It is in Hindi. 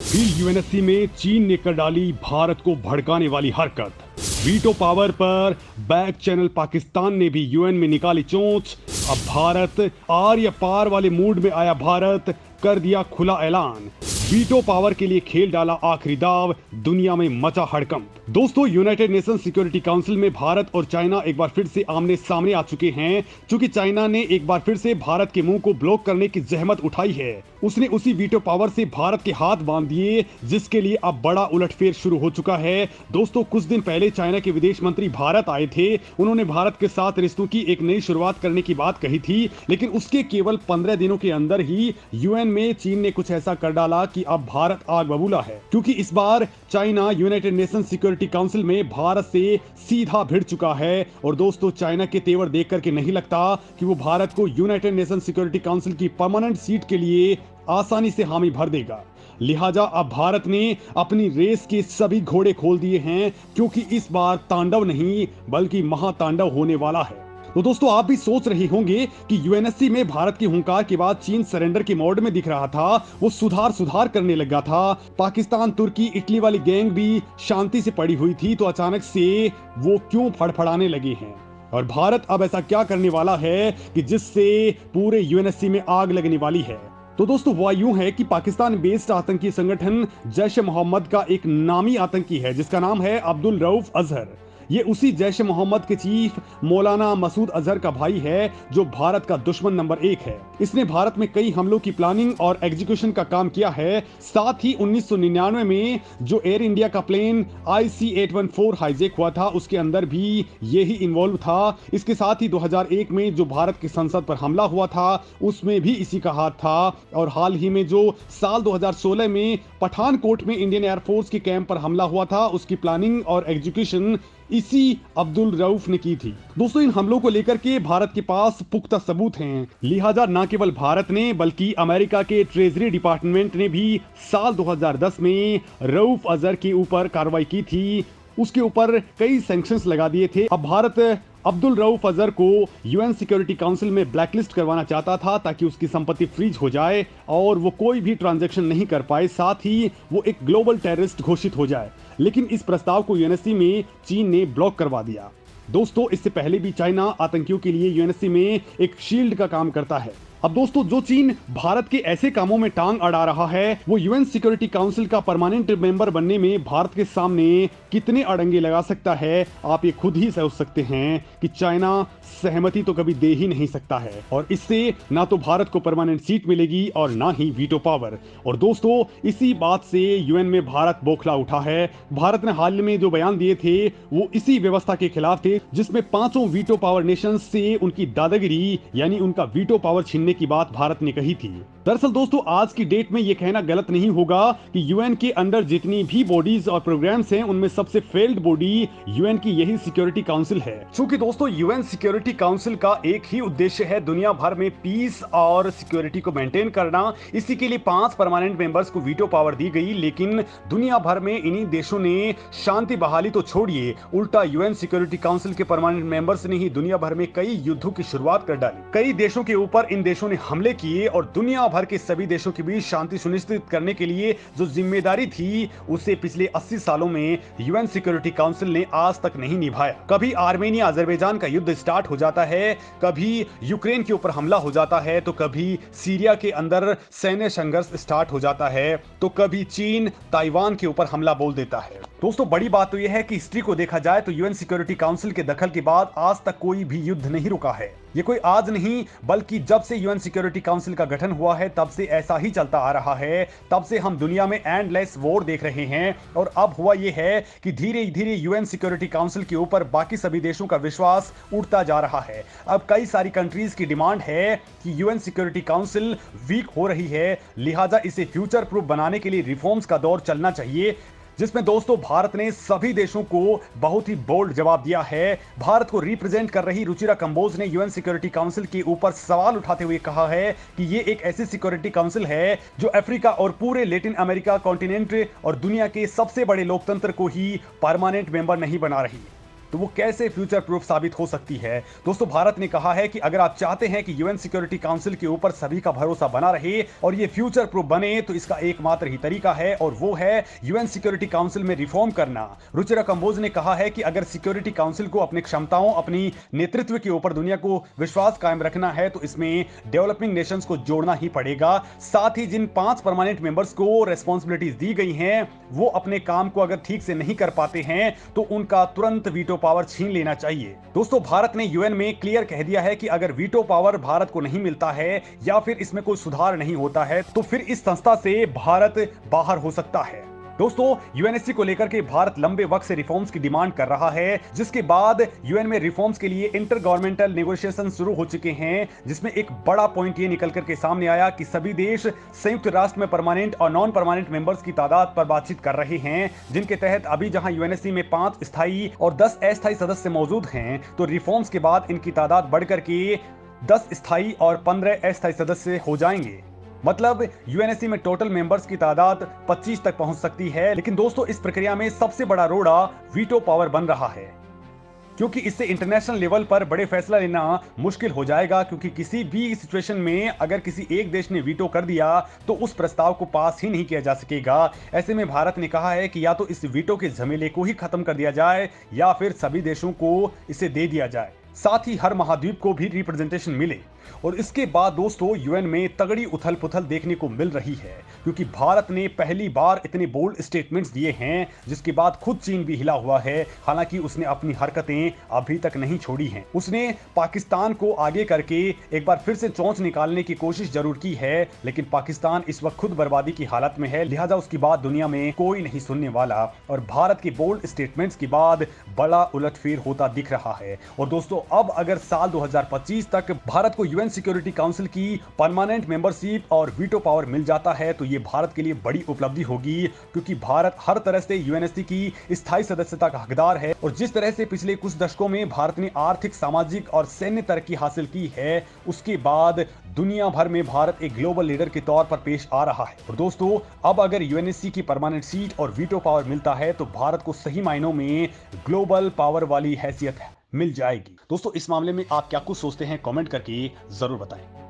फिर यूएनएससी में चीन ने कर डाली भारत को भड़काने वाली हरकत। वीटो पावर पर बैक चैनल पाकिस्तान ने भी यूएन में निकाली चोंच। अब भारत आर या पार वाले मूड में आया भारत, कर दिया खुला ऐलान। वीटो पावर के लिए खेल डाला आखिरी दाव, दुनिया में मचा हड़कंप। दोस्तों, यूनाइटेड नेशन सिक्योरिटी काउंसिल में भारत और चाइना एक बार फिर से आमने सामने आ चुके हैं, क्योंकि चाइना ने एक बार फिर से भारत के मुंह को ब्लॉक करने की जहमत उठाई है। उसने उसी वीटो पावर से भारत के हाथ बांध दिए, जिसके लिए अब बड़ा उलटफेर शुरू हो चुका है। दोस्तों, कुछ दिन पहले चाइना के विदेश मंत्री भारत आए थे। उन्होंने भारत के साथ रिश्तों की एक नई शुरुआत करने की बात कही थी, लेकिन उसके केवल 15 दिनों के अंदर ही यूएन में चीन ने कुछ ऐसा कर डाला कि अब भारत आग बबूला है, क्योंकि इस बार China United Nation Security Council में भारत से सीधा भिड़ चुका है। और दोस्तों, चाइना के तेवर देख करके नहीं लगता कि वो भारत को यूनाइटेड नेशन सिक्योरिटी काउंसिल की परमानेंट सीट के लिए आसानी से हामी भर देगा। लिहाजा अब भारत ने अपनी रेस के सभी घोड़े खोल दिए हैं, क्योंकि इस बार तांडव नहीं बल्कि महातांडव होने वाला है। तो दोस्तों, आप भी सोच रहे होंगे कि यूएनएससी में भारत की हुंकार के बाद चीन सरेंडर के मोड में दिख रहा था, वो सुधार करने लगा था। पाकिस्तान, तुर्की, इटली वाली गैंग भी शांति से पड़ी हुई थी, तो अचानक से वो क्यों फड़फड़ाने लगे हैं? और भारत अब ऐसा क्या करने वाला है कि जिससे पूरे यूएनएससी में आग लगने वाली है? तो दोस्तों, वो यूं है कि पाकिस्तान बेस्ड आतंकी संगठन जैश ए मोहम्मद का एक नामी आतंकी है, जिसका नाम है अब्दुल रऊफ अजहर। ये उसी जैश ए मोहम्मद के चीफ मौलाना मसूद अजहर का भाई है, जो भारत का दुश्मन नंबर 1 है। इसने भारत में कई हमलों की प्लानिंग और एग्जीक्यूशन का काम किया है। साथ ही 1999 में जो एयर इंडिया का प्लेन IC-814 हाईजैक हुआ था, उसके अंदर भी यही इन्वॉल्व था। इसके साथ ही 2001 में जो भारत की संसद पर हमला हुआ था, उसमें भी इसी का हाथ था। और हाल ही में जो साल 2016 में पठानकोट में इंडियन एयरफोर्स के कैंप पर हमला हुआ था, उसकी प्लानिंग और एग्जीक्यूशन इसी अब्दुल रऊफ ने की थी। दोस्तों, इन हमलों को लेकर के भारत के पास पुख्ता सबूत हैं। लिहाजा न केवल भारत ने बल्कि अमेरिका के ट्रेजरी डिपार्टमेंट ने भी साल 2010 में रऊफ अजहर के ऊपर कार्रवाई की थी। उसके ऊपर कई सैंक्शंस लगा दिए थे। अब भारत अब्दुल रऊफ अजहर को यूएन सिक्योरिटी काउंसिल में ब्लैकलिस्ट करवाना चाहता था, ताकि उसकी संपत्ति फ्रीज हो जाए और वो कोई भी ट्रांजैक्शन नहीं कर पाए, साथ ही वो एक ग्लोबल टेररिस्ट घोषित हो जाए। लेकिन इस प्रस्ताव को यूएनएससी में चीन ने ब्लॉक करवा दिया। दोस्तों, इससे पहले भी चाइना आतंकियों के लिए यूएनएससी में एक शील्ड का काम करता है। अब दोस्तों, जो चीन भारत के ऐसे कामों में टांग अड़ा रहा है, वो यूएन सिक्योरिटी काउंसिल का परमानेंट मेंबर बनने में भारत के सामने कितने अड़ंगे लगा सकता है, आप ये खुद ही सोच सकते हैं कि चाइना सहमति तो कभी दे ही नहीं सकता है। और इससे ना तो भारत को परमानेंट सीट मिलेगी और ना ही वीटो पावर। और दोस्तों, इसी बात से यूएन में भारत बौखला उठा है। भारत ने हाल में जो बयान दिए थे, वो इसी व्यवस्था के खिलाफ थे, जिसमें 5 वीटो पावर नेशंस से उनकी दादागिरी यानी उनका वीटो पावर छीनने की बात भारत ने कही थी। दरअसल दोस्तों, आज की डेट में यह कहना गलत नहीं होगा कि यूएन के अंडर जितनी भी बॉडीज और प्रोग्राम्स हैं, उनमें सबसे फेल्ड बॉडी यूएन की यही सिक्योरिटी काउंसिल है। क्योंकि दोस्तों, यूएन सिक्योरिटी काउंसिल का एक ही उद्देश्य है दुनिया भर में पीस और सिक्योरिटी को मेंटेन करना। इसी के लिए 5 परमानेंट मेंबर्स को वीटो पावर दी गई, लेकिन दुनिया भर में इन्हीं देशों ने शांति बहाली तो छोड़िए, उल्टा यूएन सिक्योरिटी काउंसिल के परमानेंट मेंबर्स ने ही दुनिया भर में कई युद्धों की शुरुआत कर डाली। कई देशों के ऊपर इन देशों ने हमले किए और दुनिया भर के सभी देशों के बीच शांति सुनिश्चित करने के लिए जो जिम्मेदारी थी, उसे पिछले 80 सालों में यूएन सिक्योरिटी काउंसिल ने आज तक नहीं निभाया। कभी आर्मेनिया अजरबैजान का युद्ध स्टार्ट हो जाता है, कभी यूक्रेन के ऊपर हमला हो जाता है, तो कभी सीरिया के अंदर सैन्य संघर्ष स्टार्ट हो जाता है, तो कभी चीन ताइवान के ऊपर हमला बोल देता है। दोस्तों, बड़ी बात तो यह है कि हिस्ट्री को देखा जाए तो यूएन सिक्योरिटी काउंसिल के दखल के बाद आज तक कोई भी युद्ध नहीं रुका है। ये कोई आज नहीं बल्कि जब से यूएन सिक्योरिटी काउंसिल का गठन हुआ है, तब से ऐसा ही चलता आ रहा है। तब से हम दुनिया में एंडलेस वॉर देख रहे हैं। और अब हुआ ये है कि धीरे धीरे यूएन सिक्योरिटी काउंसिल के ऊपर बाकी सभी देशों का विश्वास उठता जा रहा है। अब कई सारी कंट्रीज की डिमांड है कि यूएन सिक्योरिटी काउंसिल वीक हो रही है, लिहाजा इसे फ्यूचर प्रूफ बनाने के लिए रिफॉर्म्स का दौर चलना चाहिए, जिसमें दोस्तों भारत ने सभी देशों को बहुत ही बोल्ड जवाब दिया है। भारत को रिप्रेजेंट कर रही रुचिरा कंबोज ने यूएन सिक्योरिटी काउंसिल के ऊपर सवाल उठाते हुए कहा है कि ये एक ऐसी सिक्योरिटी काउंसिल है जो अफ्रीका और पूरे लैटिन अमेरिका कॉन्टिनेंट और दुनिया के सबसे बड़े लोकतंत्र को ही परमानेंट मेंबर नहीं बना रही। तो वो कैसे फ्यूचर प्रूफ साबित हो सकती है। दोस्तों भारत ने कहा है कि अगर आप चाहते हैं कि यूएन सिक्योरिटी काउंसिल के ऊपर सभी का भरोसा बना रहे और ये फ्यूचर प्रूफ बने तो इसका एकमात्र ही तरीका है और वो है यूएन सिक्योरिटी काउंसिल में रिफॉर्म करना। रुचिरा कंबोज ने कहा है कि अगर सिक्योरिटी काउंसिल को अपनी क्षमताओं, अपनी नेतृत्व के ऊपर दुनिया को विश्वास कायम रखना है तो इसमें डेवलपिंग नेशंस को जोड़ना ही पड़ेगा। साथ ही जिन 5 परमानेंट मेंबर्स को रेस्पॉन्सिबिलिटीज दी गई हैं वो अपने काम को अगर ठीक से नहीं कर पाते हैं तो उनका तुरंत वीटो पावर छीन लेना चाहिए। दोस्तों भारत ने यूएन में क्लियर कह दिया है कि अगर वीटो पावर भारत को नहीं मिलता है या फिर इसमें कोई सुधार नहीं होता है तो फिर इस संस्था से भारत बाहर हो सकता है। दोस्तों यूएनएससी को लेकर के भारत लंबे वक्त से रिफॉर्म्स की डिमांड कर रहा है, जिसके बाद यूएन में रिफॉर्म्स के लिए इंटर गवर्नमेंटल नेगोशिएशन शुरू हो चुके हैं, जिसमें एक बड़ा पॉइंट ये निकल करके सामने आया कि सभी देश संयुक्त राष्ट्र में परमानेंट और नॉन परमानेंट मेंबर्स की तादाद पर बातचीत कर रहे हैं, जिनके तहत अभी जहां यूएनएससी में 5 स्थायी और 10 अस्थायी सदस्य मौजूद हैं तो रिफॉर्म्स के बाद इनकी तादाद बढ़कर के 10 स्थायी और 15 अस्थायी सदस्य हो जाएंगे। मतलब यूएनएससी में टोटल मेंबर्स की तादाद 25 तक पहुंच सकती है। लेकिन दोस्तों इस प्रक्रिया में सबसे बड़ा रोड़ा वीटो पावर बन रहा है, क्योंकि इससे इंटरनेशनल लेवल पर बड़े फैसला लेना मुश्किल हो जाएगा, क्योंकि किसी भी सिचुएशन में अगर किसी एक देश ने वीटो कर दिया तो उस प्रस्ताव को पास ही नहीं किया जा सकेगा। ऐसे में भारत ने कहा है कि या तो इस वीटो के झमेले को ही खत्म कर दिया जाए या फिर सभी देशों को इसे दे दिया जाए, साथ ही हर महाद्वीप को भी रिप्रेजेंटेशन मिले। और इसके बाद दोस्तों यूएन में तगड़ी उथल पुथल देखने को मिल रही है, क्योंकि भारत ने पहली बार इतने बोल्ड स्टेटमेंट्स दिए हैं, जिसके बाद खुद चीन भी हिला हुआ है। हालांकि उसने अपनी हरकतें अभी तक नहीं छोड़ी हैं। उसने पाकिस्तान को आगे करके एक बार फिर से चोंच निकालने की कोशिश जरूर की है, लेकिन पाकिस्तान इस वक्त खुद बर्बादी की हालत में है, लिहाजा उसकी बात दुनिया में कोई नहीं सुनने वाला। और भारत के बोल्ड स्टेटमेंट्स के बाद बड़ा उलटफेर होता दिख रहा है। और दोस्तों अब अगर साल 2025 तक भारत को यूएन सिक्योरिटी काउंसिल की परमानेंट मेंबरशिप और वीटो पावर मिल जाता है तो ये भारत के लिए बड़ी उपलब्धि होगी, क्योंकि भारत हर तरह से यूएनएससी की स्थायी सदस्यता का हकदार है। और जिस तरह से पिछले कुछ दशकों में भारत ने आर्थिक, सामाजिक और सैन्य तरक्की हासिल की है, उसके बाद दुनिया भर में भारत एक ग्लोबल लीडर के तौर पर पेश आ रहा है। और दोस्तों अब अगर यूएनएससी की परमानेंट सीट और वीटो पावर मिलता है तो भारत को सही मायनों में ग्लोबल पावर वाली हैसियत मिल जाएगी। दोस्तों इस मामले में आप क्या कुछ सोचते हैं, कमेंट करके जरूर बताएं।